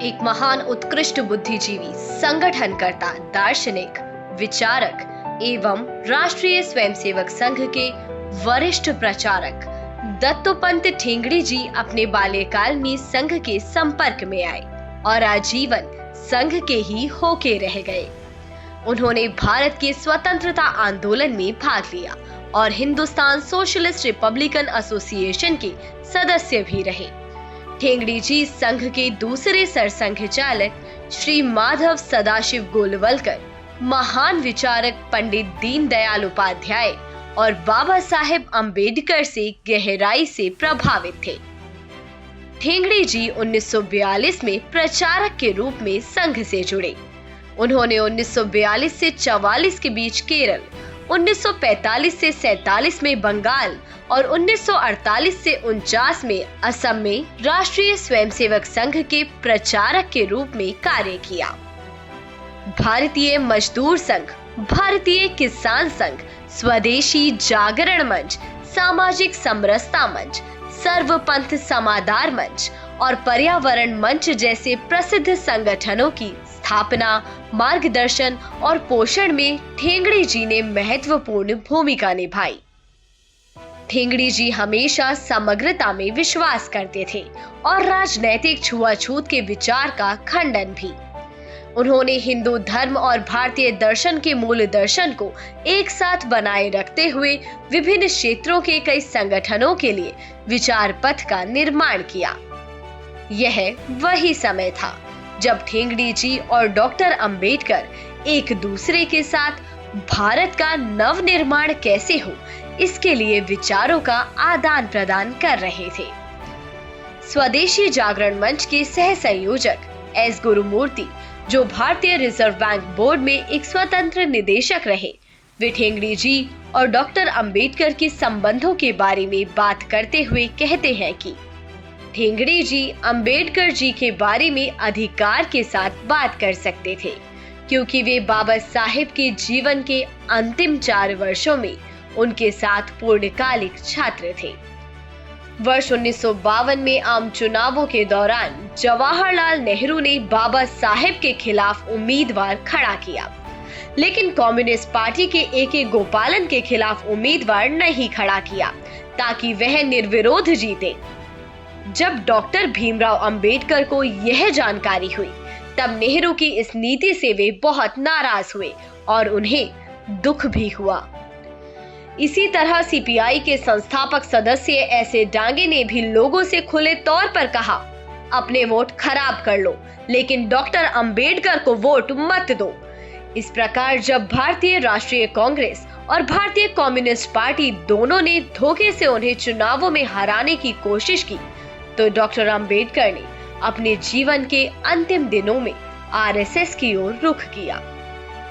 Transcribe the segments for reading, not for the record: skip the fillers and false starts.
एक महान उत्कृष्ट बुद्धिजीवी, संगठनकर्ता, दार्शनिक, विचारक एवं राष्ट्रीय स्वयंसेवक संघ के वरिष्ठ प्रचारक दत्तोपंत ठेंगड़ी जी अपने बाल्यकाल में संघ के संपर्क में आए और आजीवन संघ के ही होके रह गए। उन्होंने भारत के स्वतंत्रता आंदोलन में भाग लिया और हिंदुस्तान सोशलिस्ट रिपब्लिकन एसोसिएशन के सदस्य भी रहे। ठेंगड़ी जी संघ के दूसरे सरसंघ चालक श्री माधव सदाशिव गोलवलकर, महान विचारक पंडित दीनदयाल उपाध्याय और बाबा साहेब अम्बेडकर से गहराई से प्रभावित थे। ठेंगड़ी जी 1942 में प्रचारक के रूप में संघ से जुड़े। उन्होंने 1942 से 44 के बीच केरल, 1945 से 47 में बंगाल और 1948 से 49 में असम में राष्ट्रीय स्वयंसेवक संघ के प्रचारक के रूप में कार्य किया। भारतीय मजदूर संघ, भारतीय किसान संघ, स्वदेशी जागरण मंच, सामाजिक समरसता मंच, सर्वपंथ समादार मंच और पर्यावरण मंच जैसे प्रसिद्ध संगठनों की स्थापना, मार्गदर्शन और पोषण में ठेंगड़ी जी ने महत्वपूर्ण भूमिका निभाई। ठेंगड़ी जी हमेशा समग्रता में विश्वास करते थे और राजनैतिक छुआछूत के विचार का खंडन भी। उन्होंने हिंदू धर्म और भारतीय दर्शन के मूल दर्शन को एक साथ बनाए रखते हुए विभिन्न क्षेत्रों के कई संगठनों के लिए विचार पथ का निर्माण किया। यह वही समय था जब ठेंगड़ी जी और डॉक्टर अंबेडकर एक दूसरे के साथ भारत का नव निर्माण कैसे हो, इसके लिए विचारों का आदान प्रदान कर रहे थे। स्वदेशी जागरण मंच के सह संयोजक एस गुरुमूर्ति, जो भारतीय रिजर्व बैंक बोर्ड में एक स्वतंत्र निदेशक रहे, वे ठेंगड़ी जी और डॉक्टर अंबेडकर के संबंधों के बारे में बात करते हुए कहते हैं कि ठेंगड़ी जी अंबेडकर जी के बारे में अधिकार के साथ बात कर सकते थे, क्योंकि वे बाबा साहेब के जीवन के अंतिम 4 वर्षों में उनके साथ पूर्णकालिक छात्र थे। वर्ष 1952 में आम चुनावों के दौरान जवाहरलाल नेहरू ने बाबा साहेब के खिलाफ उम्मीदवार खड़ा किया, लेकिन कम्युनिस्ट पार्टी के ए.के. गोपालन के खिलाफ उम्मीदवार नहीं खड़ा किया ताकि वह निर्विरोध जीते। जब डॉक्टर भीमराव अंबेडकर को यह जानकारी हुई, तब नेहरू की इस नीति से वे बहुत नाराज हुए और उन्हें दुख भी हुआ। इसी तरह सीपीआई के संस्थापक सदस्य ऐसे डांगे ने भी लोगों से खुले तौर पर कहा, अपने वोट खराब कर लो, लेकिन डॉक्टर अंबेडकर को वोट मत दो। इस प्रकार जब भारतीय राष्ट्रीय कांग्रेस और भारतीय कम्युनिस्ट पार्टी दोनों ने धोखे से उन्हें चुनावों में हराने की कोशिश की, तो डॉक्टर अंबेडकर ने अपने जीवन के अंतिम दिनों में आरएसएस की ओर रुख किया।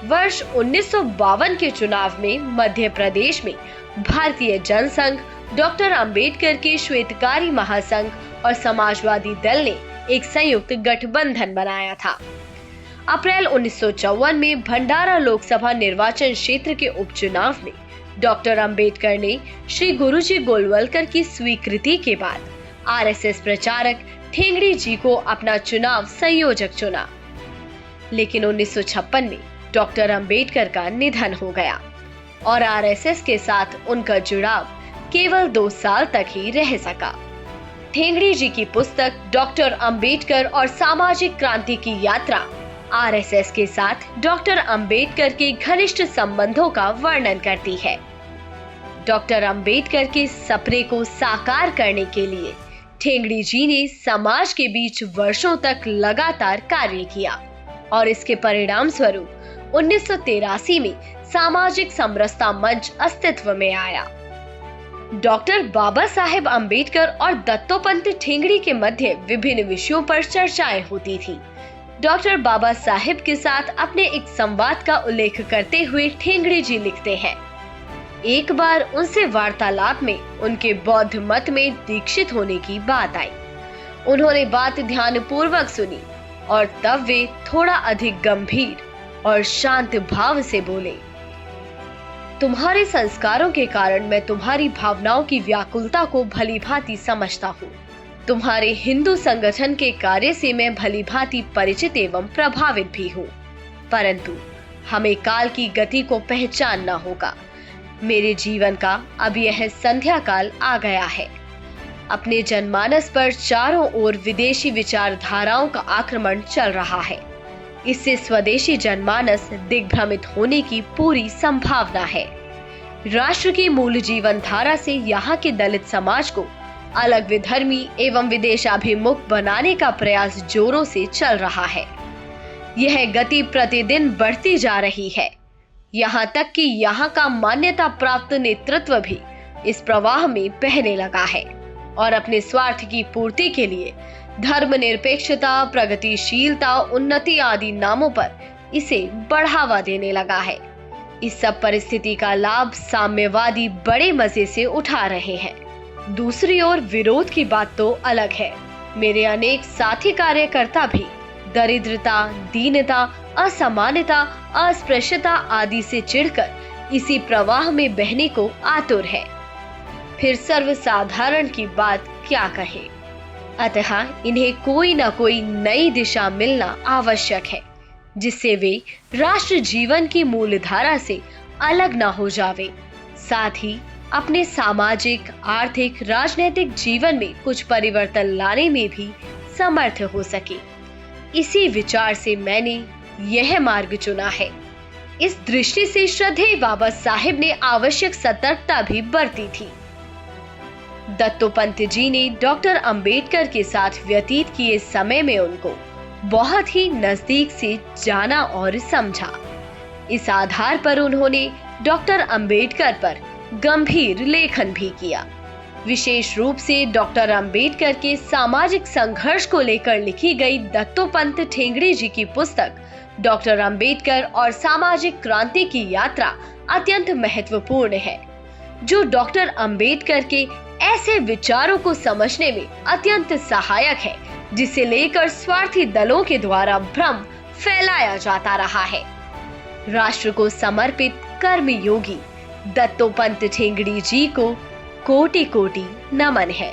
वर्ष 1952 के चुनाव में मध्य प्रदेश में भारतीय जनसंघ, डॉक्टर अंबेडकर के श्वेतकारी महासंघ और समाजवादी दल ने एक संयुक्त गठबंधन बनाया था। अप्रैल 1954 में भंडारा लोकसभा निर्वाचन क्षेत्र के उपचुनाव में डॉक्टर अंबेडकर ने श्री गुरुजी गोलवलकर की स्वीकृति के बाद आरएसएस प्रचारक ठेंगड़ी जी को अपना चुनाव संयोजक चुना, लेकिन 1956 में डॉक्टर अंबेडकर का निधन हो गया और आरएसएस के साथ उनका जुड़ाव केवल 2 साल तक ही रह सका। ठेंगड़ी जी की पुस्तक डॉक्टर अंबेडकर और सामाजिक क्रांति की यात्रा आरएसएस के साथ डॉक्टर अंबेडकर के घनिष्ठ संबंधों का वर्णन करती है। डॉक्टर अंबेडकर के सपने को साकार करने के लिए ठेंगड़ी जी ने समाज के बीच वर्षों तक लगातार कार्य किया और इसके परिणाम स्वरूप 1983 में सामाजिक समरसता मंच अस्तित्व में आया। डॉक्टर बाबा साहेब अम्बेडकर और दत्तोपंत ठेंगड़ी के मध्य विभिन्न विषयों पर चर्चाएं होती थी। डॉक्टर बाबा साहेब के साथ अपने एक संवाद का उल्लेख करते हुए ठेंगड़ी जी लिखते हैं, एक बार उनसे वार्तालाप में उनके बौद्ध मत में दीक्षित होने की बात आई। उन्होंने बात ध्यानपूर्वक सुनी और तब वे थोड़ा अधिक गंभीर और शांत भाव से बोले, तुम्हारे संस्कारों के कारण मैं तुम्हारी भावनाओं की व्याकुलता को भली भांति समझता हूँ। तुम्हारे हिंदू संगठन के कार्य से मैं भलीभांति परिचित एवं प्रभावित भी हूँ, परंतु हमें काल की गति को पहचानना होगा। मेरे जीवन का अब यह संध्या काल आ गया है। अपने जनमानस पर चारों ओर विदेशी विचारधाराओं का आक्रमण चल रहा है। इससे स्वदेशी जनमानस दिग्भ्रमित होने की पूरी संभावना है। राष्ट्र की मूल जीवन धारा से यहाँ के दलित समाज को अलग विधर्मी एवं विदेशाभिमुख बनाने का प्रयास जोरों से चल रहा है। यह गति प्रतिदिन बढ़ती जा रही है। यहाँ तक कि यहाँ का मान्यता प्राप्त नेतृत्व भी इस प्रवाह में बहने लगा है और अपने स्वार्थ की पूर्ति के लिए धर्मनिरपेक्षता, प्रगतिशीलता, उन्नति आदि नामों पर इसे बढ़ावा देने लगा है। इस सब परिस्थिति का लाभ साम्यवादी बड़े मजे से उठा रहे हैं। दूसरी ओर विरोध की बात तो अलग है। मेरे अनेक साथी कार्यकर्ता भी दरिद्रता, दीनता, असमानता, अस्पृश्यता आदि से चिढ़कर इसी प्रवाह में बहने को आतुर है। फिर सर्वसाधारण की बात क्या कहे। अतः इन्हें कोई न कोई नई दिशा मिलना आवश्यक है, जिससे वे राष्ट्र जीवन की मूलधारा से अलग न हो जावे, साथ ही अपने सामाजिक, आर्थिक, राजनीतिक जीवन में कुछ परिवर्तन लाने में भी समर्थ हो सके। इसी विचार से मैंने यह मार्ग चुना है। इस दृष्टि से श्रद्धेय बाबा साहिब ने आवश्यक सतर्कता भी बरती थी। दत्तोपंत जी ने डॉक्टर अंबेडकर के साथ व्यतीत किए समय में उनको बहुत ही नजदीक से जाना और समझा। इस आधार पर उन्होंने डॉक्टर अंबेडकर पर गंभीर लेखन भी किया। विशेष रूप से डॉक्टर अंबेडकर के सामाजिक संघर्ष को लेकर लिखी गई दत्तोपंत ठेंगड़ी जी की पुस्तक डॉक्टर अंबेडकर और सामाजिक क्रांति की यात्रा अत्यंत महत्वपूर्ण है, जो डॉक्टर अंबेडकर के ऐसे विचारों को समझने में अत्यंत सहायक है, जिसे लेकर स्वार्थी दलों के द्वारा भ्रम फैलाया जाता रहा है। राष्ट्र को समर्पित कर्मयोगी दत्तोपंत ठेंगड़ी जी को कोटि कोटि नमन है।